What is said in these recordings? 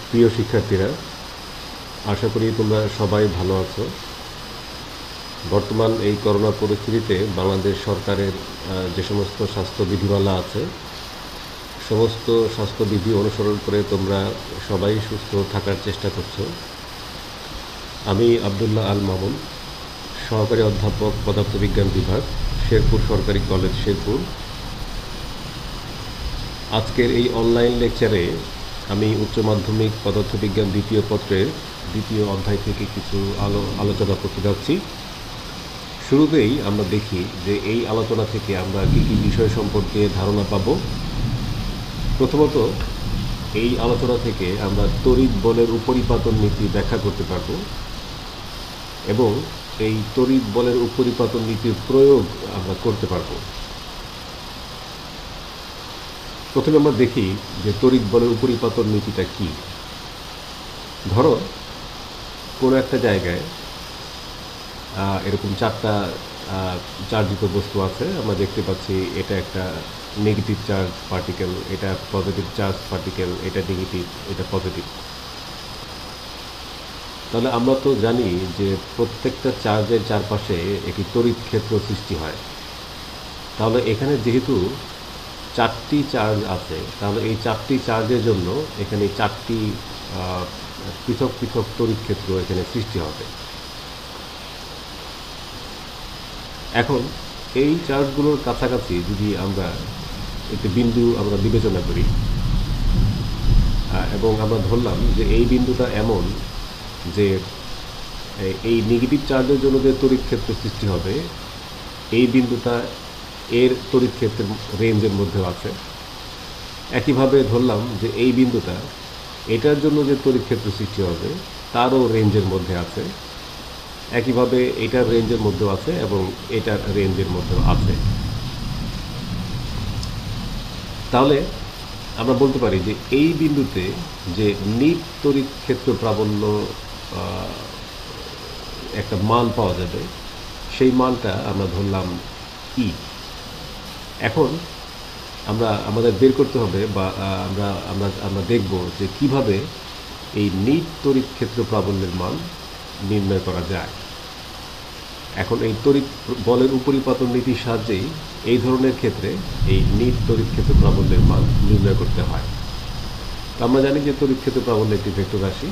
প্রিয় শিক্ষার্থীরা, আশা করি তোমরা সবাই ভালো আছো। বর্তমান এই করোনা পরিস্থিতিতে বাংলাদেশ সরকারের যে সমস্ত স্বাস্থ্য বিধিমালা আছে, সমস্ত স্বাস্থ্যবিধি অনুসরণ করে তোমরা সবাই সুস্থ থাকার চেষ্টা করছো। আমি আব্দুল্লাহ আল মামুন, সহকারী অধ্যাপক পদার্থবিজ্ঞান বিভাগ, শেরপুর সরকারি কলেজ, শেরপুর। আজকের এই অনলাইন লেকচারে আমি উচ্চ মাধ্যমিক পদার্থবিজ্ঞান দ্বিতীয় পত্রের দ্বিতীয় অধ্যায় থেকে কিছু আলোচনা করতে যাচ্ছি। শুরুতেই আমরা দেখি যে এই আলোচনা থেকে আমরা কী কী বিষয় সম্পর্কে ধারণা পাব। প্রথমত, এই আলোচনা থেকে আমরা তড়িৎ বলের উপরিপাতন নীতি ব্যাখ্যা করতে পারব এবং এই তড়িৎ বলের উপরিপাতন নীতির প্রয়োগ আমরা করতে পারব। প্রথমে আমরা দেখি যে তড়িৎ বলের উপরিপাতন নীতিটা কি। ধরো কোনো একটা জায়গায় এরকম চারটা চার্জিত বস্তু আছে। আমরা দেখতে পাচ্ছি এটা একটা নেগেটিভ চার্জ পার্টিকেল, এটা পজিটিভ চার্জ পার্টিকেল, এটা নেগেটিভ, এটা পজিটিভ। তাহলে আমরা তো জানি যে প্রত্যেকটা চার্জের চারপাশে একটি তড়িৎ ক্ষেত্র সৃষ্টি হয়। তাহলে এখানে যেহেতু চারটি চার্জ আছে, তাহলে এই চারটি চার্জের জন্য এখানে চারটি পৃথক পৃথক তড়িৎ ক্ষেত্র এখানে সৃষ্টি হবে। এখন এই চার্জগুলোর কাছাকাছি যদি আমরা একটি বিন্দু আমরা বিবেচনা করি এবং আমরা ধরলাম যে এই বিন্দুটা এমন যে এই নেগেটিভ চার্জের জন্য যে তড়িৎ ক্ষেত্র সৃষ্টি হবে, এই বিন্দুটা এর তড়িৎ ক্ষেত্রের রেঞ্জের মধ্যে আছে। একইভাবে ধরলাম যে এই বিন্দুটা এটার জন্য যে তড়িৎ ক্ষেত্র সৃষ্টি হবে তারও রেঞ্জের মধ্যে আছে। একইভাবে এটার রেঞ্জের মধ্যেও আছে এবং এটার রেঞ্জের মধ্যেও আছে। তাহলে আমরা বলতে পারি যে এই বিন্দুতে যে নিট তড়িৎ ক্ষেত্র প্রাবল্য একটা মান পাওয়া যাবে, সেই মানটা আমরা ধরলাম ই। এখন আমাদের বের করতে হবে বা আমরা দেখব যে কিভাবে এই নিট তড়িৎ ক্ষেত্র প্রাবল্যের মান নির্ণয় করা যায়। এখন এই তড়িৎ বলের উপরিপাতন নীতির সাহায্যেই এই ধরনের ক্ষেত্রে এই নিট তড়িৎ ক্ষেত্র প্রাবল্যের মান নির্ণয় করতে হয়। আমরা জানি যে তড়িৎ ক্ষেত্র প্রাবল্য একটি ভেক্টর রাশি।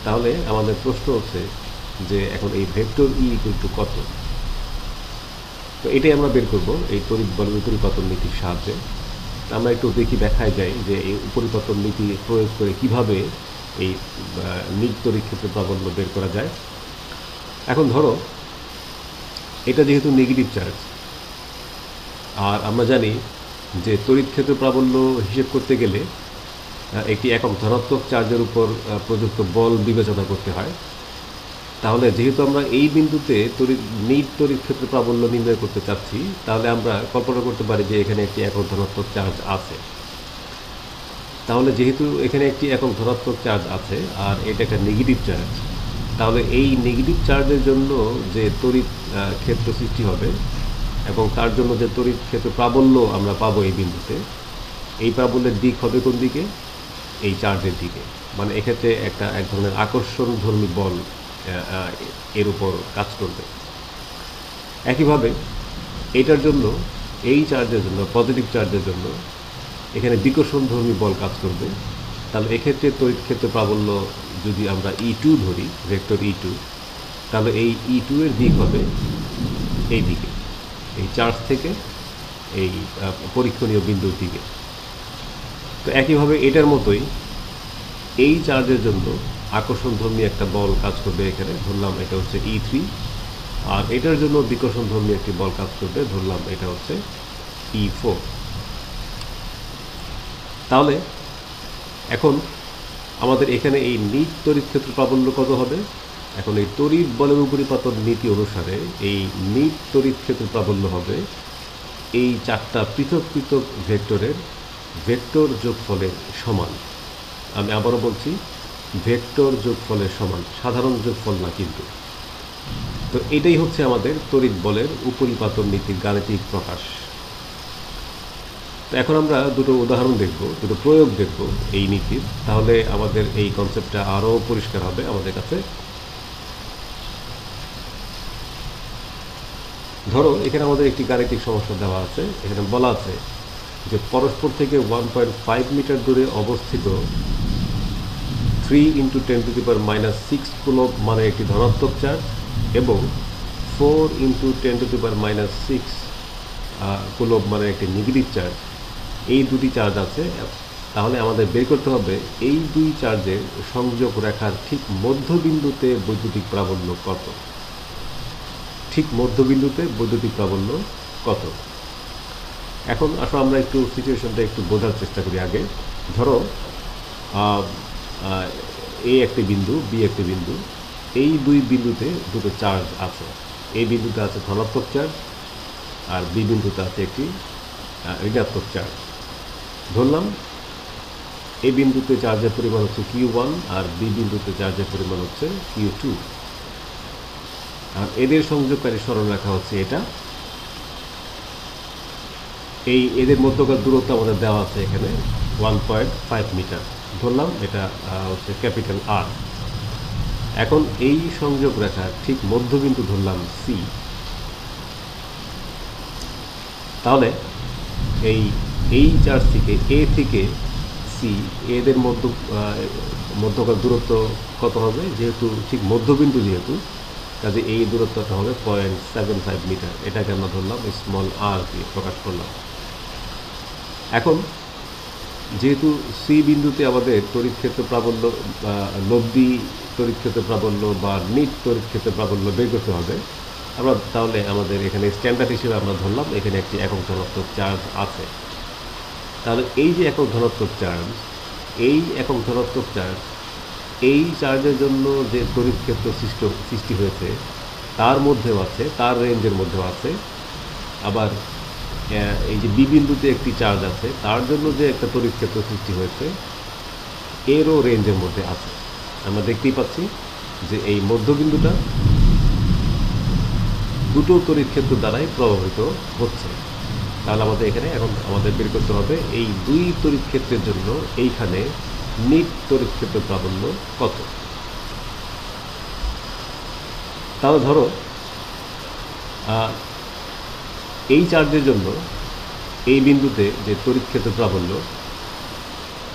তাহলে আমাদের প্রশ্ন হচ্ছে যে এখন এই ভেক্টর ই ইকুয়াল টু কত। তো এটাই আমরা বের করব এই তড়িৎ বলের উপরিপাতন নীতির সাহায্যে। আমরা একটু দেখি, দেখায় যায় যে এই উপরিপাতন নীতি প্রয়োগ করে কিভাবে এই নিট তড়িৎ ক্ষেত্র প্রাবল্য বের করা যায়। এখন ধরো এটা যেহেতু নেগেটিভ চার্জ, আর আমরা জানি যে তড়িৎ ক্ষেত্র প্রাবল্য হিসেব করতে গেলে একটি একক ধনাত্মক চার্জের উপর প্রযুক্ত বল বিবেচনা করতে হয়। তাহলে যেহেতু আমরা এই বিন্দুতে নিট তড়িৎ ক্ষেত্র প্রাবল্য নির্ণয় করতে চাচ্ছি, তাহলে আমরা কল্পনা করতে পারি যে এখানে একটি একক ধনাত্মক চার্জ আছে। তাহলে যেহেতু এখানে একটি একক ধনাত্মক চার্জ আছে আর এটা একটা নেগেটিভ চার্জ, তাহলে এই নেগেটিভ চার্জের জন্য যে তড়িৎ ক্ষেত্র সৃষ্টি হবে এবং তার জন্য যে তড়িৎ ক্ষেত্র প্রাবল্য আমরা পাবো এই বিন্দুতে, এই প্রাবল্যের দিক হবে কোন দিকে? এই চার্জের দিকে। মানে এক্ষেত্রে এক ধরনের আকর্ষণধর্মী বল এর উপর কাজ করবে। একইভাবে এটার জন্য, এই চার্জের জন্য, পজিটিভ চার্জের জন্য এখানে বিকর্ষণধর্মী বল কাজ করবে। তাহলে এক্ষেত্রে তড়িৎ ক্ষেত্র প্রাবল্য যদি আমরা E2 ধরি, ভেক্টর E2, তাহলে এই E2 এর দিক হবে এই দিকে, এই চার্জ থেকে এই পরীক্ষণীয় বিন্দুর দিকে। তো একইভাবে এটার মতোই এই চার্জের জন্য আকর্ষণধর্মী একটা বল কাজ করবে এখানে, ধরলাম এটা হচ্ছে E3, আর এটার জন্য বিকর্ষণধর্মী একটি বল কাজ করবে, ধরলাম এটা হচ্ছে E4। তাহলে এখন আমাদের এখানে এই নিট তড়িৎ ক্ষেত্র প্রাবল্য কত হবে? এখন এই তড়িৎ বলের উপরিপাতন নীতি অনুসারে এই নিট তড়িৎ ক্ষেত্র প্রাবল্য হবে এই চারটা পৃথক পৃথক ভেক্টরের ভেক্টর যোগফলের সমান। আমি আবারও বলছি, ভেক্টর যোগফলের সমান, সাধারণ যোগফল না কিন্তু। তো এটাই হচ্ছে আমাদের তড়িৎ বলের উপরিপাতন নীতির গাণিতিক প্রকাশ। তো এখন আমরা দুটো উদাহরণ দেখব, দুটো প্রয়োগ দেখব এই নীতির, তাহলে আমাদের এই কনসেপ্টটা আরও পরিষ্কার হবে আমাদের কাছে। ধরো এখানে আমাদের একটি গাণিতিক সমস্যা দেওয়া আছে। এখানে বলা আছে যে পরস্পর থেকে 1.5 মিটার দূরে অবস্থিত 3 × 10⁻⁻6 কুলম্ব মানে একটি ধনাত্মক চার্জ এবং 4 × 10⁻⁻6 কুলম্ব মানে একটি নেগেটিভ চার্জ, এই দুটি চার্জ আছে। তাহলে আমাদের বের করতে হবে এই দুই চার্জের সংযোগ রেখার ঠিক মধ্যবিন্দুতে বৈদ্যুতিক প্রাবল্য কত। ঠিক মধ্যবিন্দুতে বৈদ্যুতিক প্রাবল্য কত। এখন আসলে আমরা একটু সিচুয়েশনটা একটু বোঝার চেষ্টা করি আগে। ধরো এ একটি বিন্দু, বি একটি বিন্দু, এই দুই বিন্দুতে দুটো চার্জ আছে। এই বিন্দুতে আছে ধনাত্মক চার্জ আর বি বিন্দুতে আছে একটি ঋণাত্মক চার্জ। ধরলাম এই বিন্দুতে চার্জের পরিমাণ হচ্ছে Q1 আর বি বিন্দুতে চার্জের পরিমাণ হচ্ছে Q2। আর এদের সংযোগকারী সরলরেখা হচ্ছে এটা। এই এদের মধ্যকার দূরত্ব আমাদের দেওয়া আছে এখানে 1.5 মিটার। ধরলাম এটা হচ্ছে ক্যাপিটাল আর। এখন এই সংযোগ রেখার ঠিক মধ্যবিন্দু ধরলাম সি। তাহলে এই চার্জ থেকে এ থেকে সি, এদের মধ্যকার দূরত্ব কত হবে? যেহেতু ঠিক মধ্যবিন্দু, যেহেতু কাজে এই দূরত্বটা হবে 0.75 মিটার। এটাকে আমরা ধরলাম স্মল আর দিয়ে প্রকাশ করলাম। এখন যেহেতু সি বিন্দুতে আমাদের তড়িৎ ক্ষেত্র প্রাবল্য, লব্ধি তড়িৎ ক্ষেত্র প্রাবল্য বা নিট তড়িৎ ক্ষেত্র প্রাবল্য বের করতে হবে, আমরা তাহলে আমাদের এখানে স্ট্যান্ডার্ড হিসেবে আমরা ধরলাম এখানে একটি একক ধনাত্মক চার্জ আছে। তাহলে এই যে একক ধনাত্মক চার্জ, এই একক ধনাত্মক চার্জ, এই চার্জের জন্য যে তড়িৎ ক্ষেত্র সৃষ্টি হয়েছে তার মধ্যেও আছে, তার রেঞ্জের মধ্যেও আছে। আবার এই যে বি বিন্দুতে একটি চার্জ আছে, তার জন্য যে একটা তড়িৎ ক্ষেত্র সৃষ্টি হয়েছে এরও রেঞ্জের মধ্যে আছে। আমরা দেখতেই পাচ্ছি যে এই মধ্যবিন্দুটা দুটো তড়িৎ ক্ষেত্র দ্বারাই প্রভাবিত হচ্ছে। তাহলে আমাদের এখানে এখন আমাদের বের করতে হবে এই দুই তড়িৎ ক্ষেত্রের জন্য এইখানে নিট তড়িৎ ক্ষেত্র প্রাবল্য কত। তাহলে ধরো এই চার্জের জন্য এই বিন্দুতে যে তড়িৎ ক্ষেত্র প্রাবল্য,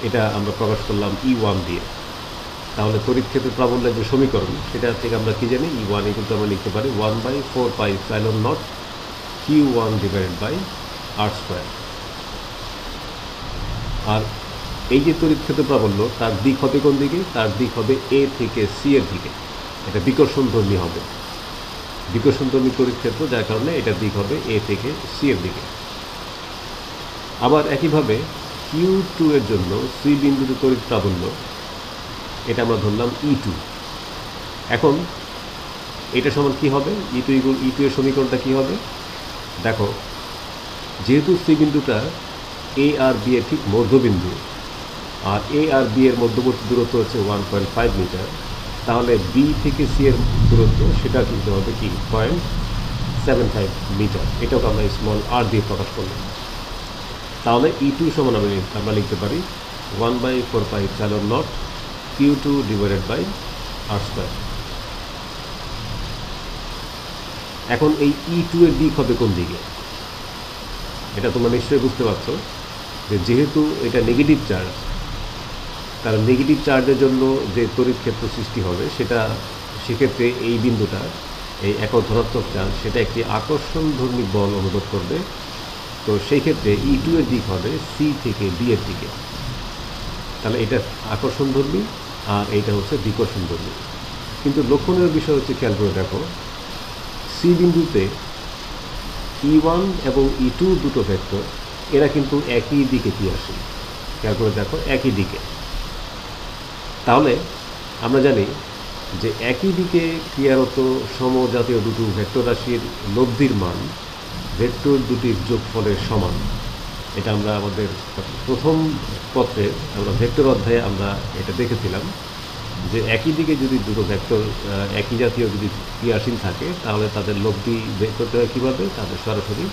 এটা আমরা প্রকাশ করলাম E1 দিয়ে। তাহলে তড়িৎ ক্ষেত্র প্রাবল্যের যে সমীকরণ, সেটা থেকে আমরা কি জানি? E1 কিন্তু আমরা লিখতে পারি 1/4πε0 Q1/r²। আর এই যে তড়িৎ ক্ষেত্র প্রাবল্য, তার দিক হবে কোন দিকে? তার দিক হবে এ থেকে সি এর দিকে। এটা বিকর্ষণধর্মী হবে, বিকর্ষণধর্মী তড়িৎ ক্ষেত্র, যার কারণে এটার দিক হবে এ থেকে সি এর দিকে। আবার একইভাবে Q2 এর জন্য সি বিন্দুতে তড়িৎ প্রাবল্য, এটা আমরা ধরলাম E2। এখন এটা সমান কি হবে? E2 এর সমীকরণটা কি হবে? দেখো, যেহেতু সি বিন্দুটা এ আর বি এর ঠিক মধ্যবিন্দু, আর এ আর বি এর মধ্যবর্তী দূরত্ব হচ্ছে 1.5 মিটার, তাহলে বি থেকে সি এর দূরত্ব সেটা কিন্তু হবে কি 0.75 মিটার। এটাকে আমরা স্মল আর দিয়ে প্রকাশ করলাম। তাহলে E2 সমান আমরা লিখতে পারি 1/4πε0 Q2/r²। এখন এই E2 এর দিক হবে কোন দিকে? এটা তোমরা নিশ্চয়ই বুঝতে পারছো যে যেহেতু এটা নেগেটিভ চার্জ, তার নেগেটিভ চার্জের জন্য যে তড়িৎ ক্ষেত্র সৃষ্টি হবে সেক্ষেত্রে এই বিন্দুটা, এই একক ধনাত্মক চার্জ, সেটা একটি আকর্ষণধর্মী বল অনুভব করবে। তো সেই ক্ষেত্রে E2 এর দিক হবে সি থেকে বি এর দিকে। তাহলে এটা আকর্ষণধর্মী আর এইটা হচ্ছে বিকর্ষণধর্মী। কিন্তু লক্ষণীয় বিষয় হচ্ছে, খেয়াল করে দেখো, সি বিন্দুতে E1 এবং E2 দুটো ভেক্টর, এরা কিন্তু একই দিকে ক্রিয়াশীল। খেয়াল করে দেখো, একই দিকে। তাহলে আমরা জানি যে একই দিকে ক্রিয়ারত সমজাতীয় দুটো ভেক্টর রাশির লব্ধির মান ভেক্টর দুটির যোগফলের সমান। এটা আমরা আমাদের প্রথম পত্রে, আমরা ভেক্টর অধ্যায়ে আমরা এটা দেখেছিলাম যে একই দিকে যদি দুটো ভেক্টর একই জাতীয় যদি ক্রিয়াশীল থাকে, তাহলে তাদের লব্ধি বের করতে হয় কীভাবে? তাদের সরাসরি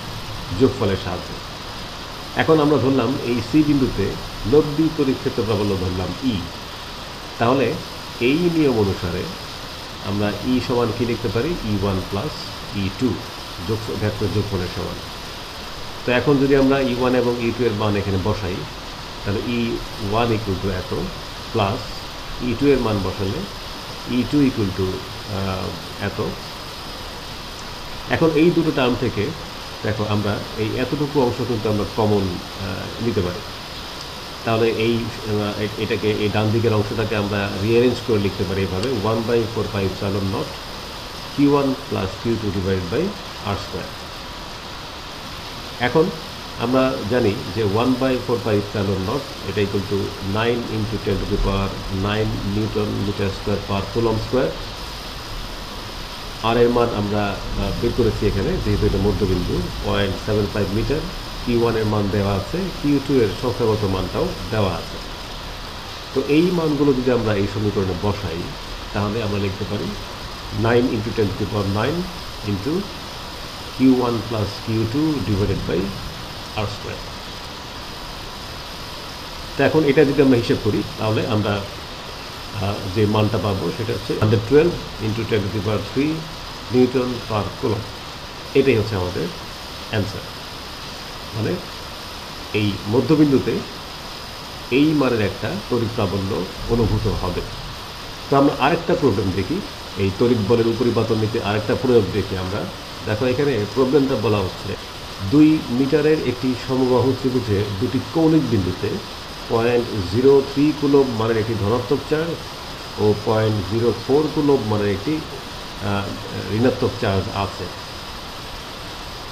যোগফলের সাহায্যে। এখন আমরা ধরলাম এই সি বিন্দুতে লব্ধি তড়িৎ ক্ষেত্র প্রাবল্য ধরলাম ই। তাহলে এই নিয়ম অনুসারে আমরা ই সমান কি লিখতে পারি, E1 প্লাস E2 ভেক্টর যোগফলের সমান। তো এখন যদি আমরা E1 এবং E2 এর মান এখানে বসাই, তাহলে E1 ইকুয়াল টু এত প্লাস E2 এর মান বসালে E2 ইকুয়াল টু এত। এখন এই দুটো টার্ম থেকে দেখো আমরা এই এতটুকু অংশ কিন্তু আমরা কমন নিতে পারি। তাহলে এটাকে এই ডান দিকের অংশটাকে আমরা রিঅ্যারেঞ্জ করে লিখতে পারি এভাবে 1/4πε0 Q1 plus Q2 divided by r²। এখন আমরা জানি যে 1/4πε0 এটা equal to 9 × 10⁹ newton metre square per coulomb square. আর এর মান আমরা বের করেছি এখানে, যেহেতু এটা মধ্যবিন্দু 0.75 মিটার। Q1 এর মান দেওয়া আছে, Q2 এর সংখ্যাগত মানটাও দেওয়া আছে। তো এই মানগুলো যদি আমরা এই সমীকরণে বসাই, তাহলে আমরা লিখতে পারি 9 × 10⁹ into Q1 plus Q2 divided by r²। তো এখন এটা যদি আমরা হিসেব করি, তাহলে আমরা যে মানটা পাবো সেটা হচ্ছে 112 × 10⁻³ নিউটন পার কুলম। এটাই হচ্ছে আমাদের অ্যান্সার। মানে এই মধ্যবিন্দুতে এই মানের একটা তড়িৎ প্রাবল্য অনুভূত হবে। তো আমরা আরেকটা প্রবলেম দেখি, এই তড়িৎ বলের উপরিপাতন নীতি আরেকটা প্রয়োগ দেখি আমরা। দেখো এখানে প্রবলেমটা বলা হচ্ছে 2 মিটারের একটি সমবাহু ত্রিভুজে দুটি কৌণিক বিন্দুতে 0.03 কুলম মানের একটি ধনাত্মক চার্জ ও 0.04 কুলম মানের একটি ঋণাত্মক চার্জ আছে।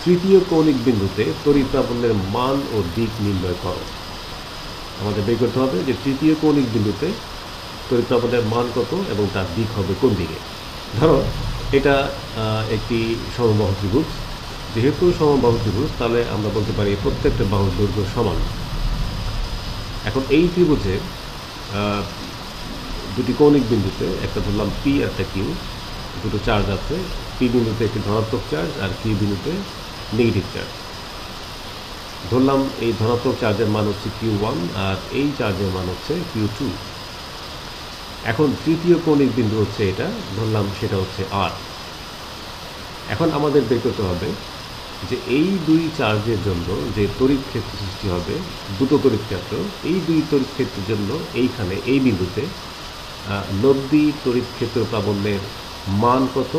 তৃতীয় কৌণিক বিন্দুতে তড়িৎ প্রাবল্যের মান ও দিক নির্ণয় করো। আমাদের বের করতে হবে যে তৃতীয় কৌণিক বিন্দুতে তড়িৎ প্রাবল্যের মান কত এবং তার দিক হবে কোন দিকে। ধরো এটা একটি সমবাহু ত্রিভুজ। যেহেতু সমবাহু ত্রিভুজ, তাহলে আমরা বলতে পারি প্রত্যেকটা বাহুর দৈর্ঘ্য সমান। এখন এই ত্রিভুজে দুটি কৌণিক বিন্দুতে, একটা ধরলাম পি আর একটা কিউ, দুটো চার্জ আছে। পি বিন্দুতে একটি ধনাত্মক চার্জ আর কিউ বিন্দুতে নেগেটিভ চার্জ। ধরলাম এই ধনাত্মক চার্জের মান হচ্ছে Q1 আর এই চার্জের মান হচ্ছে Q2। এখন তৃতীয় কৌণিক বিন্দু হচ্ছে এটা, ধরলাম সেটা হচ্ছে R। এখন আমাদের বের করতে হবে যে এই দুই চার্জের জন্য যে তড়িৎ ক্ষেত্র সৃষ্টি হবে, দুটো তড়িৎ ক্ষেত্র, এই দুই তড়িৎ ক্ষেত্রের জন্য এইখানে এই বিন্দুতে লব্ধি তড়িৎ ক্ষেত্র প্রাবল্যের মান কত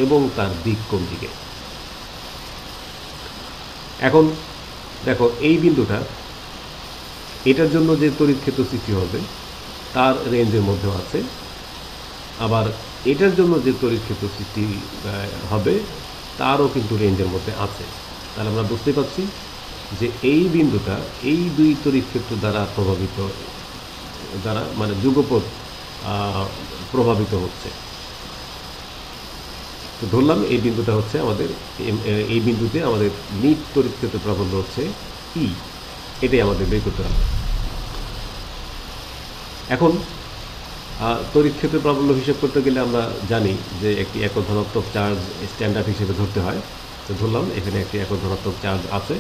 এবং তার দিক কোন দিকে। এখন দেখো এই বিন্দুটা, এটার জন্য যে তড়িৎ ক্ষেত্র সৃষ্টি হবে তার রেঞ্জের মধ্যেও আছে, আবার এটার জন্য যে তড়িৎ ক্ষেত্র সৃষ্টি হবে তারও কিন্তু রেঞ্জের মধ্যে আছে। তাহলে আমরা বুঝতে পারছি যে এই বিন্দুটা এই দুই তড়িৎ ক্ষেত্র দ্বারা মানে যুগপৎ প্রভাবিত হচ্ছে। তো ধরলাম এই বিন্দুটা হচ্ছে আমাদের, এই বিন্দুতে আমাদের নিট তড়িৎ ক্ষেত্র প্রাবল্য হচ্ছে ই। এটাই আমাদের বের করতে হবে। এখন তড়িৎ ক্ষেত্র প্রাবল্য হিসেব করতে গেলে আমরা জানি যে একটি একক ধনাত্মক চার্জ স্ট্যান্ডার্ড হিসেবে ধরতে হয়। তো ধরলাম এখানে একটি একক ধনাত্মক চার্জ আছে।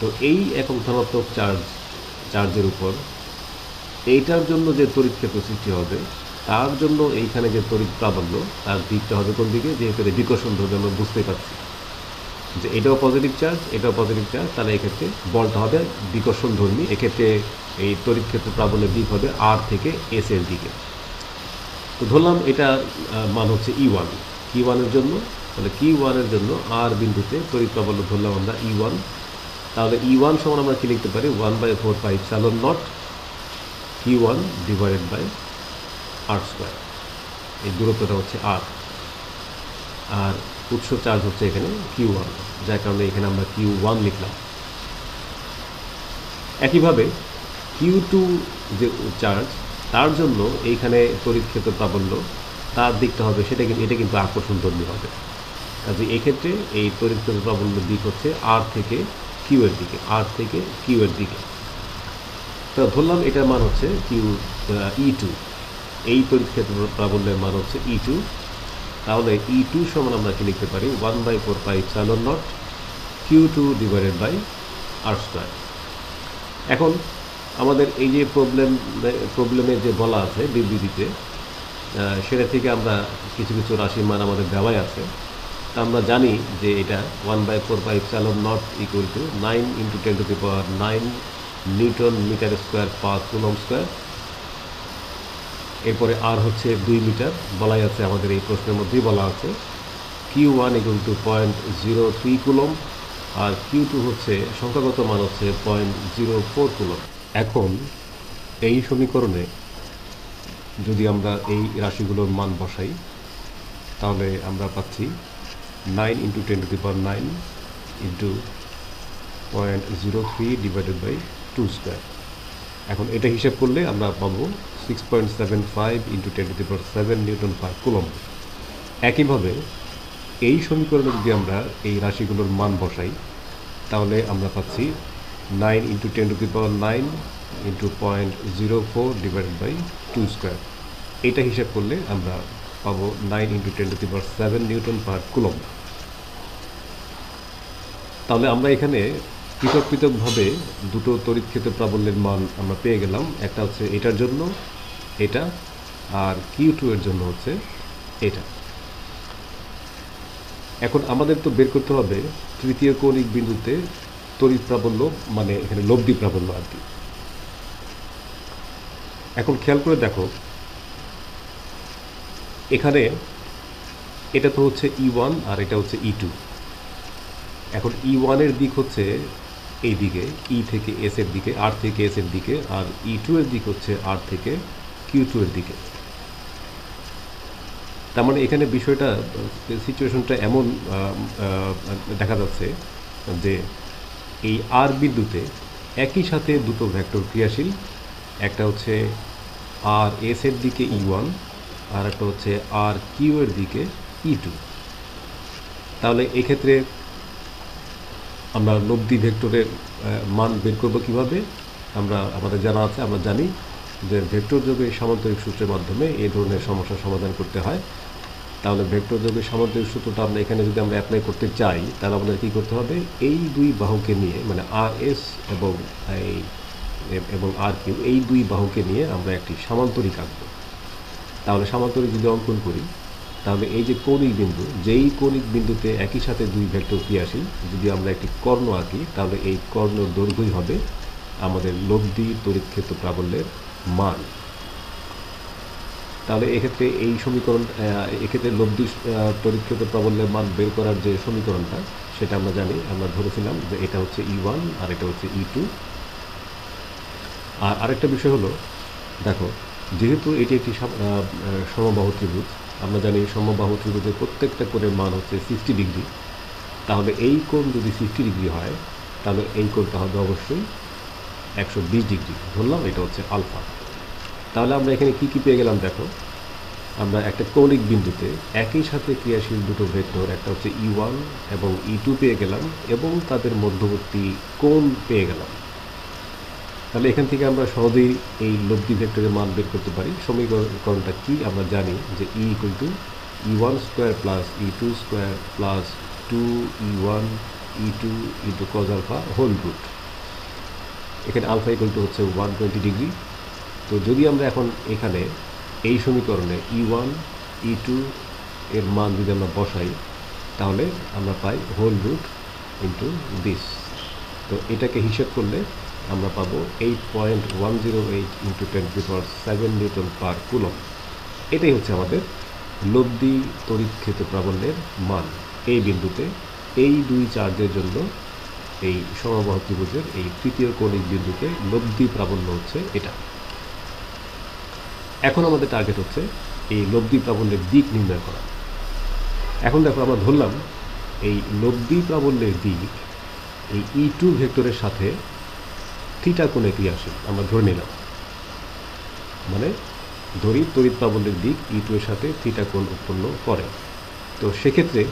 তো এই একক ধনাত্মক চার্জের উপর এইটার জন্য যে তড়িৎ ক্ষেত্র সৃষ্টি হবে তার জন্য এইখানে যে তড়িৎ প্রাবল্য তার দিকটা হবে কোন দিকে, যেহেতু বিকর্ষণ ধর্মী আমরা বুঝতেই পারছি যে এটাও পজিটিভ চার্জ, এটাও পজিটিভ চার্জ, তাহলে এক্ষেত্রে বলটা হবে বিকর্ষণ ধর্মী। এক্ষেত্রে এই তড়িৎ ক্ষেত্র প্রাবল্যের দিক হবে আর থেকে এস এর দিকে। তো ধরলাম এটা মান হচ্ছে E1 Q1 এর জন্য। তাহলে Q1 এর জন্য আর বিন্দুতে তড়িৎ প্রাবল্য ধরলাম আমরা E1। তাহলে E1 সমান আমরা কি লিখতে পারি, 1/4πε0 Q1 ডিভাইডেড বাই r²। এই দূরত্বটা হচ্ছে r, আর উৎস চার্জ হচ্ছে এখানে Q1, যার কারণে এখানে আমরা Q1 লিখলাম। একইভাবে Q2 যে চার্জ, তার জন্য এইখানে তড়িৎ ক্ষেত্র প্রাবল্য তার দিকটা হবে এটা কিন্তু আকর্ষণ ধর্মী হবে। কাজে এক্ষেত্রে এই তড়িৎ ক্ষেত্র প্রাবল্যের দিক হচ্ছে আর থেকে কিউ এর দিকে, আর থেকে কিউ এর দিকে। তো ধরলাম এটার মান হচ্ছে E2, এই তড়িৎ ক্ষেত্র প্রাবল্যের মান হচ্ছে E2। তাহলে E2 সমান আমরা কি লিখতে পারি, 1/4πε0 Q2 divided by R square. এখন আমাদের এই যে প্রবলেমে যে বলা আছে বিবৃতিতে, সেটা থেকে আমরা কিছু কিছু রাশির মান আমাদের দেওয়াই আছে। তা আমরা জানি যে এটা 1/4 equal to 9 into 10⁹9 newton metre square per coulomb square. এরপরে আর হচ্ছে 2 মিটার বলাই আছে, আমাদের এই প্রশ্নের মধ্যেই বলা আছে। Q1 equal to 0.03 coulomb, R Q2 হচ্ছে সংখ্যাগত মান হচ্ছে 0.04 কুলম। এখন এই সমীকরণে যদি আমরা এই রাশিগুলোর মান বসাই, তাহলে আমরা পাচ্ছি 9 into 10⁹9 into 0.03 divided by 2 square. এখন এটা হিসাব করলে আমরা পাবো 6.75 ইন্টু 10⁻7 নিউটন পার কুলম। একইভাবে এই সমীকরণে যদি আমরা এই রাশিগুলোর মান বসাই, তাহলে আমরা পাচ্ছি 9 into 10⁹9 into 0.04 divided by 2 square. এটা হিসাব করলে আমরা পাবো 9 ইন্টু 10⁻7 নিউটন পার কুলম। তাহলে আমরা এখানে পৃথক পৃথকভাবে দুটো তড়িৎ ক্ষেত্র প্রাবল্যের মান আমরা পেয়ে গেলাম। একটা হচ্ছে এটার জন্য এটা, আর Q2 এর জন্য হচ্ছে এটা। এখন আমাদের তো বের করতে হবে তৃতীয় কৌণিক বিন্দুতে তড়িৎ প্রাবল্য, মানে এখানে লব্ধি প্রাবল্য আর কি। এখন খেয়াল করে দেখো, এখানে এটা তো হচ্ছে E1 আর এটা হচ্ছে E2। এখন E1 এর দিক হচ্ছে এই দিকে, E থেকে S এর দিকে, R থেকে S এর দিকে, আর E2 এর দিক হচ্ছে R থেকে Q2 এর দিকে। তার মানে এখানে বিষয়টা, সিচুয়েশনটা এমন দেখা যাচ্ছে যে এই আর বিন্দুতে একই সাথে দুটো ভেক্টর ক্রিয়াশীল। একটা হচ্ছে আর এস এর দিকে E1, আর একটা হচ্ছে আর কিউ এর দিকে E2। তাহলে এক্ষেত্রে আমরা লব্ধি ভেক্টরের মান বের করব কিভাবে? আমাদের জানা আছে, আমরা জানি যে ভেক্টর যোগের সামান্তরিক সূত্রের মাধ্যমে এই ধরনের সমস্যার সমাধান করতে হয়। তাহলে ভেক্টর যোগের সামান্তরিক সূত্রটা আমরা এখানে যদি আমরা অ্যাপ্লাই করতে চাই, তাহলে আমাদের কী করতে হবে? এই দুই বাহুকে নিয়ে, মানে আর এস এবং আর কিউ, এই দুই বাহুকে নিয়ে আমরা একটি সামান্তরিক আঁকব। তাহলে সামান্তরিক যদি অঙ্কন করি, তাহলে এই যে কৌণিক বিন্দু, যেই কৌণিক বিন্দুতে একই সাথে দুই ভেক্টর ক্রিয়াশীল, যদি আমরা একটি কর্ণ আঁকি, তাহলে এই কর্ণের দৈর্ঘ্যই হবে আমাদের লব্ধি তড়িৎ ক্ষেত্র প্রাবল্যের মান। তাহলে এক্ষেত্রে এই সমীকরণ, এক্ষেত্রে লব্ধি তড়িৎ ক্ষেত্র প্রাবল্যের মান বের করার যে সমীকরণটা, সেটা আমরা জানি, আমরা ধরেছিলাম যে এটা হচ্ছে E1 আর এটা হচ্ছে E2। আর আরেকটা বিষয় হলো, দেখো, যেহেতু এটি একটি সমবাহু ত্রিভুজ, আমরা জানি সমবাহু ত্রিভুজের প্রত্যেকটা কোণের মান হচ্ছে 60 ডিগ্রি। তাহলে এই কোণ যদি 60 ডিগ্রি হয়, তাহলে এই কোণটা হবে অবশ্যই 120 ডিগ্রি। ধরলাম এটা হচ্ছে আলফা। তাহলে আমরা এখানে কি কি পেয়ে গেলাম? দেখো, আমরা একটা কৌণিক বিন্দুতে একই সাথে ক্রিয়াশীল দুটো ভেক্টর, একটা হচ্ছে E1 এবং E2 পেয়ে গেলাম, এবং তাদের মধ্যবর্তী কোণ পেয়ে গেলাম। তাহলে এখান থেকে আমরা সহজেই এই লব্ধি ভেক্টরের মান বের করতে পারি। সমীকরণটা কি? আমরা জানি যে E equal to E1 square plus E2 square plus 2E1 E2 into cos alpha whole root. এখানে আলফা ইকুয়াল টু হচ্ছে 120 ডিগ্রি। তো যদি আমরা এখন এখানে এই সমীকরণে E1 E2 এর মান যদি আমরা বসাই, তাহলে আমরা পাই হোল রুট ইন্টু দিস। তো এটাকে হিসেব করলে আমরা পাবো 8.108 ইন্টু 10⁻7 নিউটন পার কুলম। এটাই হচ্ছে আমাদের লব্ধি তড়িৎ ক্ষেত্র প্রাবল্যের মান এই বিন্দুতে, এই দুই চার্জের জন্য এই সমবাহু ত্রিভুজের এই তৃতীয় কৌণিক বিন্দুতে লব্ধি প্রাবল্য হচ্ছে এটা। এখন আমাদের টার্গেট হচ্ছে এই লব্ধি প্রাবল্যের দিক নির্ণয় করা। এখন দেখো, আমরা ধরলাম এই লব্ধি প্রাবল্যের দিক এই E2 ভেক্টরের সাথে থিটা কোণে ক্রিয়াশীল, আমরা ধরে নিলাম। মানে ধরি তড়িৎ প্রাবল্যের দিক E2 এর সাথে থিটা কোণ উৎপন্ন করে। তো সেক্ষেত্রে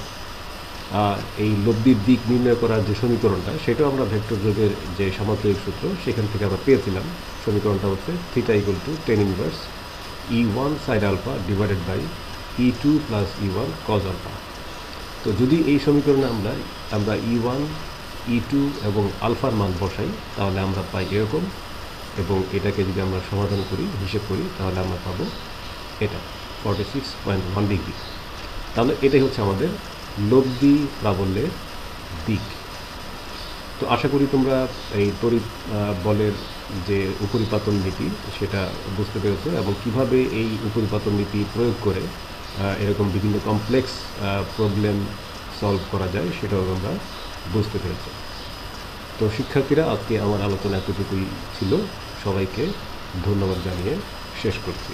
এই লব্ধির দিক নির্ণয় করার যে সমীকরণটা, সেটাও আমরা ভেক্টর যোগের যে সামান্তরিক সূত্র, সেখান থেকে আমরা পেয়েছিলাম। সমীকরণটা হচ্ছে theta equal to tan inverse E1 sine alpha divided by E2 plus E1 cos alpha. তো যদি এই সমীকরণে আমরা E1 E2 এবং আলফার মান বসাই তাহলে আমরা পাই এরকম, এবং এটাকে যদি আমরা সমাধান করি, হিসেব করি, তাহলে আমরা পাবো এটা 46.1 ডিগ্রি। তাহলে এটাই হচ্ছে আমাদের লব্ধি প্রাবল্যের দিক। তো আশা করি তোমরা এই তড়িৎ বলের যে উপরিপাতন নীতি সেটা বুঝতে পেরেছো, এবং কিভাবে এই উপরিপাতন নীতি প্রয়োগ করে এরকম বিভিন্ন কমপ্লেক্স প্রবলেম সলভ করা যায় সেটাও তোমরা বুঝতে পেরেছো। তো শিক্ষার্থীরা, আজকে আমার আলোচনা এতটুকুই ছিল। সবাইকে ধন্যবাদ জানিয়ে শেষ করছি।